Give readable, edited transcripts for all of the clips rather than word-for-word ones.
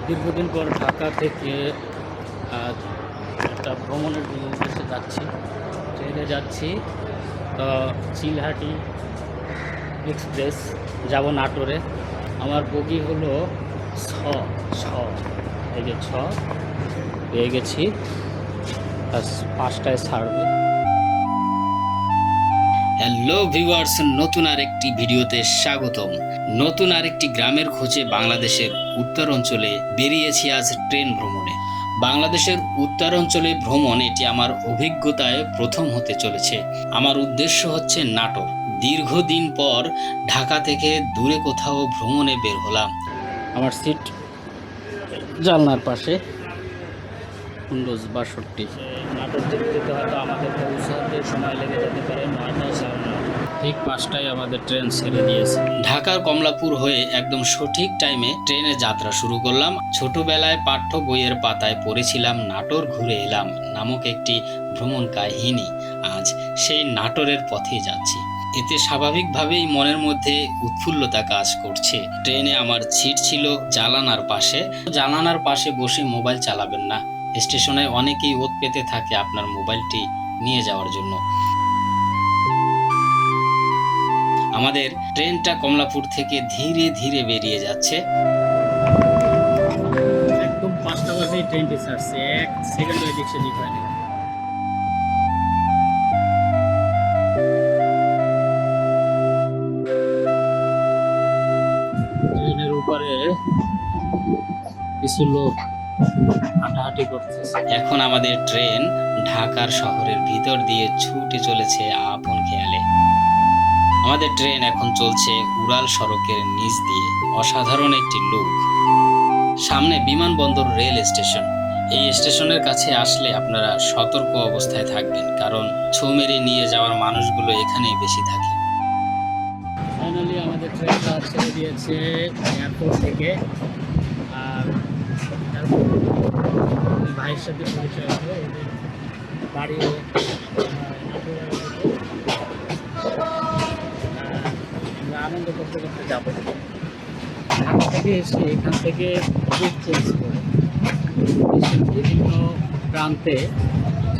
দীর্ঘদিন পর ঢাকা থেকে একটা ভ্রমণের উদ্দেশ্যে যাচ্ছি, ট্রেনে যাচ্ছি। তো চিলহাটি এক্সপ্রেস যাব নাটোরে। আমার বগি হলো ছ ছ এই যে ছ পেয়ে গেছি, 5টায় ছাড়বে। হ্যালো ভিউয়ার্স, নতুন আরেকটি ভিডিওতে স্বাগতম। নতুন আরেকটি গ্রামের খোঁজে বাংলাদেশের উত্তর অঞ্চলে বেরিয়েছি আজ ট্রেন ভ্রমণে। বাংলাদেশের উত্তর অঞ্চলে ভ্রমণ এটি আমার অভিজ্ঞতায় প্রথম হতে চলেছে। আমার উদ্দেশ্য হচ্ছে নাটোর। দীর্ঘদিন পর ঢাকা থেকে দূরে কোথাও ভ্রমণে বের হলাম। আমার সিট জানলার পাশে, উইন্ডোজ 62। নাটোর যেতে হয়তো আমাদের পৌঁছাতে সময় লেগে যেতে পারে 9টা, 9:30। ঠিক 5টায় আমাদের ট্রেন ছেড়ে দিয়েছে। ঢাকার কমলাপুর হয়ে একদম সঠিক টাইমে ট্রেনে যাত্রা শুরু করলাম। ছোটবেলায় পাঠ্য বইয়ের পাতায় পড়েছিলাম নাটোর ঘুরে এলাম নামক একটি ভ্রমণ কাহিনী। আজ সেই নাটোরের পথে যাচ্ছি। এতে স্বাভাবিকভাবেই মনের মধ্যে উৎফুল্লতা কাজ করছে। ট্রেনে আমার সিট ছিল জানালার পাশে। জানালার পাশে বসে মোবাইল চালাবেন না। স্টেশনে অনেকেই ওত পেতে থাকে আপনার মোবাইলটি নিয়ে যাওয়ার জন্য। আমাদের ট্রেনটা কমলাপুর থেকে ধীরে ধীরে বেরিয়ে যাচ্ছে। একদম 5টা বাজে ট্রেনটি ছাড়ছে, 1 সেকেন্ড এদিক সেদিক হয়নি। ট্রেনের উপরে কিছু লোক হাঁটাহাঁটি করতেছে। এখন আমাদের ট্রেন ঢাকার শহরের ভিতর দিয়ে ছুটে চলেছে আপন খেয়ালে। আমাদের ট্রেন এখন চলছে উড়াল সড়কের নিচ দিয়ে। অসাধারণ একটি লুক। সামনে বিমানবন্দর রেল স্টেশন। এই স্টেশনের কাছে আসলে আপনারা সতর্ক অবস্থায় থাকবেন, কারণ ছো মেরে নিয়ে যাওয়ার মানুষগুলো এখানেই বেশি থাকে। ফাইনালি আমাদের ট্রেনটা ছেড়ে দিয়েছে এয়ারপোর্ট থেকে। আর ভাইয়ের সাথে পরিচয় হবে, ওদের বাড়ি আমরা আনন্দ করতে করতে যাবো। ঢাকা থেকে এসে এখান থেকে রুট চেঞ্জ করে দেশের বিভিন্ন প্রান্তে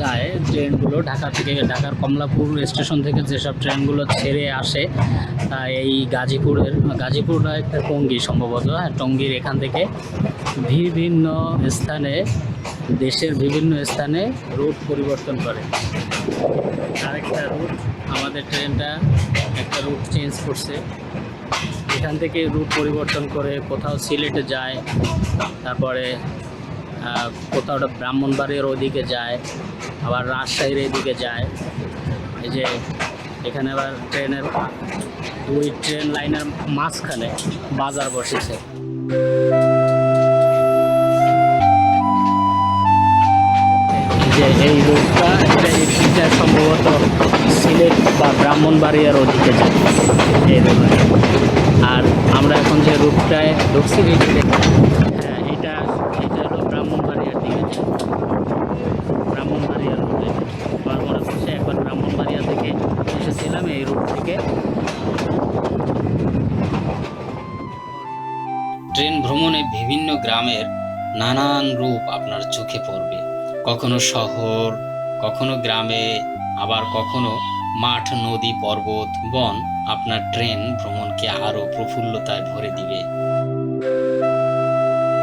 যায় ট্রেনগুলো। ঢাকা থেকে, ঢাকার কমলাপুর স্টেশন থেকে যেসব ট্রেনগুলো ছেড়ে আসে এই গাজীপুর একটা টঙ্গী সম্ভবত, টঙ্গীর এখান থেকে বিভিন্ন স্থানে, দেশের বিভিন্ন স্থানে রুট পরিবর্তন করে। আরেকটা রুট, আমাদের ট্রেনটা একটা রুট চেঞ্জ করছে। এখান থেকে রুট পরিবর্তন করে কোথাও সিলেটে যায়, তারপরে কোথাও ব্রাহ্মণবাড়িয়ার ওদিকে যায়, আবার রাজশাহীর এদিকে যায়। এই যে এখানে আবার ট্রেনের ওই ট্রেন লাইনের মাঝখানে বাজার বসেছে। যে এই রুটটা, এটা সম্ভবত সিলেট বা ব্রাহ্মণবাড়িয়ার ওদিকে যায় এই রুটটা। আর আমরা এখন যে রুটটায় ঢুকছি, হ্যাঁ, এটা হলো ব্রাহ্মণবাড়িয়ার দিকে যায়। ব্রাহ্মণবাড়িয়ার রুটে আমার মনে করছে একবার ব্রাহ্মণবাড়িয়া থেকে এসেছিলাম এই রুট থেকে। ট্রেন ভ্রমণে বিভিন্ন গ্রামের নানান রূপ আপনার চোখে পড়বে। কখনো শহর, কখনো গ্রামে, আবার কখনো মাঠ, নদী, পর্বত, বন। আপনার ট্রেন ভ্রমণকে আরো প্রফুল্লতায় ভরে দিবে।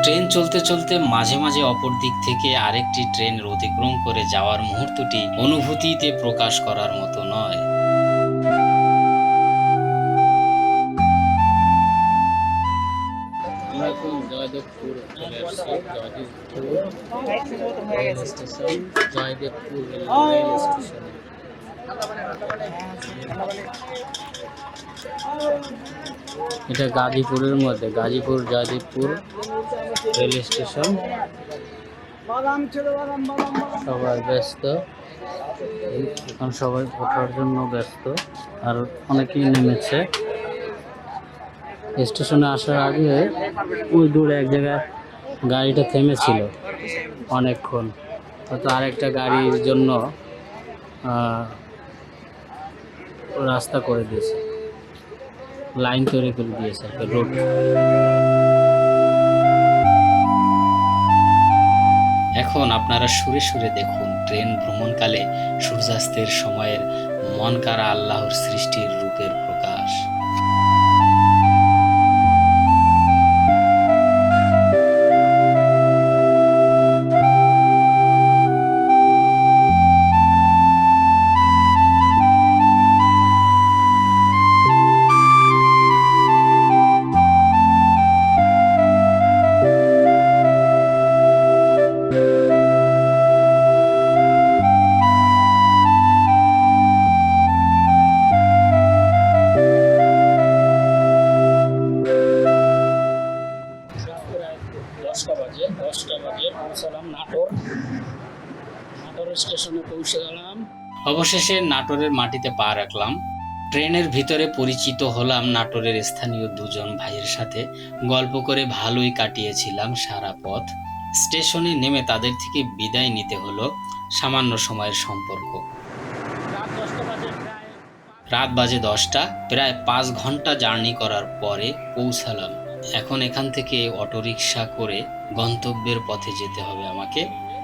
ট্রেন চলতে চলতে মাঝে মাঝে অপর দিক থেকে আরেকটি ট্রেনের অতিক্রম করে যাওয়ার মুহূর্তটি অনুভূতিতে প্রকাশ করার মতো নয়। আমরা এখন জয়দেবপুর চলে আসছি। Joydebpur rail station, Joydebpur rail station. এটা গাজীপুরের মধ্যে, গাজীপুর জয়দেবপুর রেল স্টেশন। সবাই ব্যস্ত, এখন সবাই ওঠার জন্য ব্যস্ত, আর অনেকেই নেমেছে। স্টেশনে আসার আগে ওই দূরে এক জায়গায় গাড়িটা থেমেছিল অনেকক্ষণ, হয়তো আরেকটা গাড়ির জন্য রাস্তা করে দিয়েছে, লাইন তৈরি করে দিয়েছে, রোড। এখন আপনারা সুরে সুরে দেখুন ট্রেন ভ্রমণকালে সূর্যাস্তের সময়ের মন কাড়া আল্লাহর সৃষ্টির রূপের প্রকাশ। দশটা বাজে পৌঁছালাম নাটোর স্টেশনে পৌঁছে গেলাম। অবশেষে নাটোরের মাটিতে পা রাখলাম। ট্রেনের ভিতরে পরিচিত হলাম নাটোরের স্থানীয় দুজন ভাইয়ের সাথে। গল্প করে ভালোই কাটিয়েছিলাম সারা পথ। স্টেশনে নেমে তাদের থেকে বিদায় নিতে হলো। সামান্য সময়ের সম্পর্ক। রাত বাজে 10টা, প্রায় 5 ঘন্টা জার্নি করার পরে পৌঁছালাম। এখন এখান থেকে অটোরিকশা করে গন্তব্যের পথে যেতে হবে আমাকে।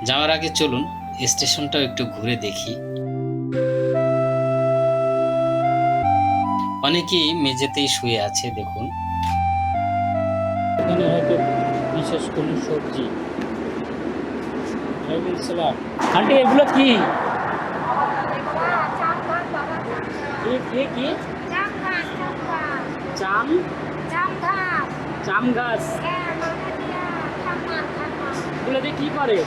যাওয়ার আগে চলুন স্টেশনটাও একটু ঘুরে দেখি। অনেকেই মেঝেতেই শুয়ে আছে দেখুন। এখানে হয়তো বিশেষ কোনো সবজি। আন্টি এগুলো কি? কি চাম গাছ। এগুলো দিয়ে কি করে?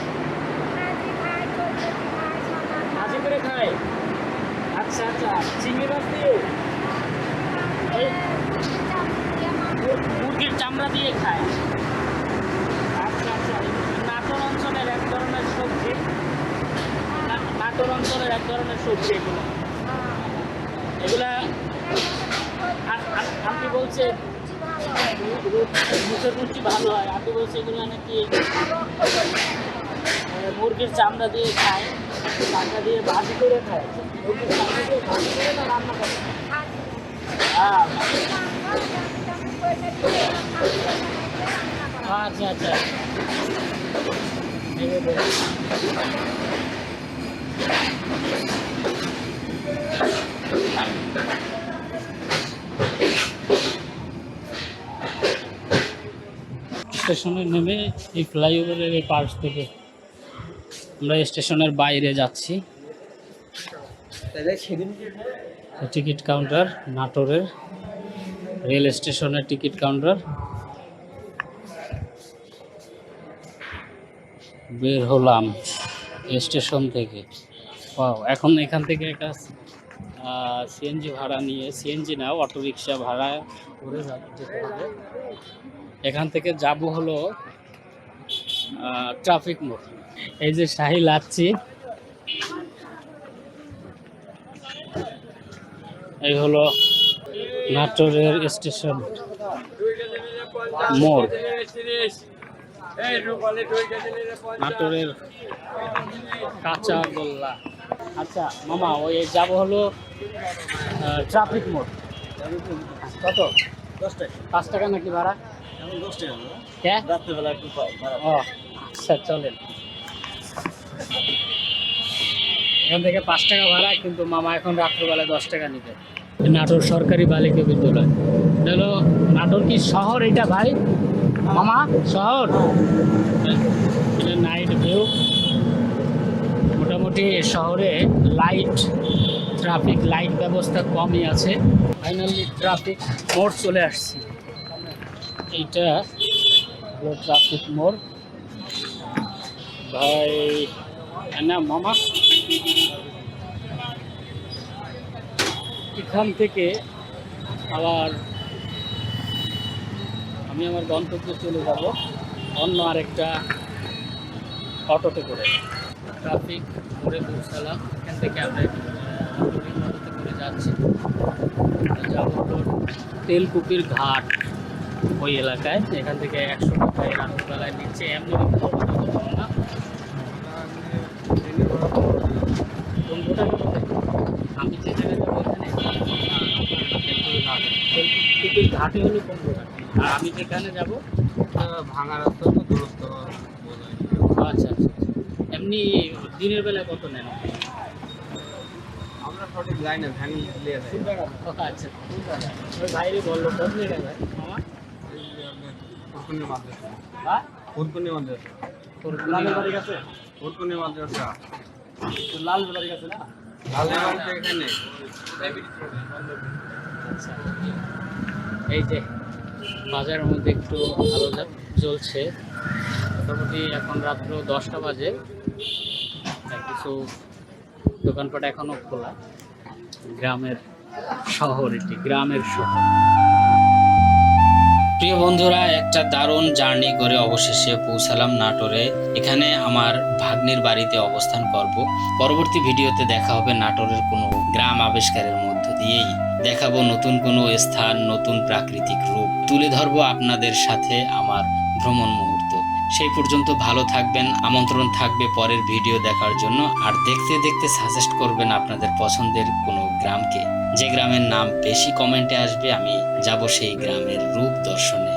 ভাজি করে খায়। আচ্ছা আচ্ছা, চিংড়ি মাছ দিয়ে মুরগির চামড়া দিয়ে খায়। আচ্ছা আচ্ছা, নাটোর অঞ্চলের এক ধরনের সবজি। নাটোর অঞ্চলের এক ধরনের সবজি এগুলো। এগুলা আন্টি বলছে মুখের রুচি ভালো হয়। আন্টি বলছে এগুলো নাকি মুরগির চামড়া দিয়ে খায়, চামড়া দিয়ে ভাজি করে খায়। মুরগির চামড়া দিয়ে ভাজি করে না রান্না করে? আচ্ছা আচ্ছা, স্টেশনে নেমে এই ফ্লাইওভারের এই পাশ থেকে আমরা স্টেশনের বাইরে যাচ্ছি। টিকিট কাউন্টার, নাটোরের রেল স্টেশনের টিকিট কাউন্টার। বের হলাম স্টেশন থেকে। এখন এখান থেকে একটা সিএনজি ভাড়া নিয়ে, সিএনজি না অটোরিকশা ভাড়া করে যেতে হবে। এখান থেকে যাব হলো ট্রাফিক মোড়। এই যে শাহী লাচ্ছি, এই হলো নাটোরের স্টেশন মোড়। নাটোরের কাঁচা গোল্লা। আচ্ছা মামা, ওই যাব হলো ট্রাফিক মোড়। কত? 10 টাকা। 5 টাকা নাকি ভাড়া? 10 টাকা। হ্যাঁ, রাত্রিবেলা একটু ও আচ্ছা, চলেন। এখান থেকে 5 টাকা ভাড়া, কিন্তু মামা এখন রাত্রিবেলা 10 টাকা নিবে। নাটোর সরকারি বালিকা বিদ্যালয়। হলো নাটোর কি শহর এটা ভাই? মামা শহর? Night view. মোটামুটি শহরে ট্রাফিক লাইট ব্যবস্থা কমই আছে। ফাইনালি ট্রাফিক মোড় চলে আসছি। এইটা হলো ট্রাফিক মোড় ভাই। না মামা, এখান থেকে আবার আমি আমার গন্তব্যে চলে যাব অন্য আরেকটা অটোতে করে। ট্রাফিক মোড়ে পৌঁছালাম। এখান থেকে আমরা অটোতে করে যাচ্ছি। যাব হলো তেলকুপির ঘাট, ওই এলাকায়। এখান থেকে 100 টাকায় রাত্রিবেলায় নিচ্ছে। এমনি না আমি যে জায়গায় যাবো তেলকুপির ঘাটে হলো কোনটা, আর আমি যেখানে যাবো ভাঙা রাস্তা তো দূরত্ব। আচ্ছা আচ্ছা, এমনি দিনের বেলায় কত নেন? আমরা সঠিক যাই না, ভ্যান দিয়ে যাই। আচ্ছা, ওই ভাইরে বললো কত টাকা ভাই মামা? ফুরকুনি মাদ্রাসা। হ্যাঁ, ফুরকুনি মাদ্রাসা। লালের বাড়ি কাছে? ফুরকুনি মাদ্রাসা। তো লাল বাড়ি কাছে না? লালের বাড়ি তো এখানে। আচ্ছা, এই যে বাজারের মধ্যে একটু আলো জ্বলছে। মোটামুটি এখন রাত্র 10টা বাজে। কিছু দোকানপাট এখনো খোলা। গ্রামের শহর, এটি গ্রামের শহর। প্রিয় বন্ধুরা, একটা দারুণ জার্নি করে অবশেষে পৌঁছালাম নাটোরে। এখানে আমার ভাগ্নির বাড়িতে অবস্থান করব। পরবর্তী ভিডিওতে দেখা হবে নাটোরের কোনো গ্রাম আবিষ্কারের মধ্য দিয়েই। দেখাবো নতুন কোনো স্থান, নতুন প্রাকৃতিক রূপ তুলে ধরবো আপনাদের সাথে আমার ভ্রমণ মুহূর্ত। সেই পর্যন্ত ভালো থাকবেন। আমন্ত্রণ থাকবে পরের ভিডিও দেখার জন্য। আর দেখতে দেখতে সাজেস্ট করবেন আপনাদের পছন্দের কোনো গ্রামকে। যে গ্রামের নাম বেশি কমেন্টে আসবে আমি যাব সেই গ্রামের রূপ দর্শনে।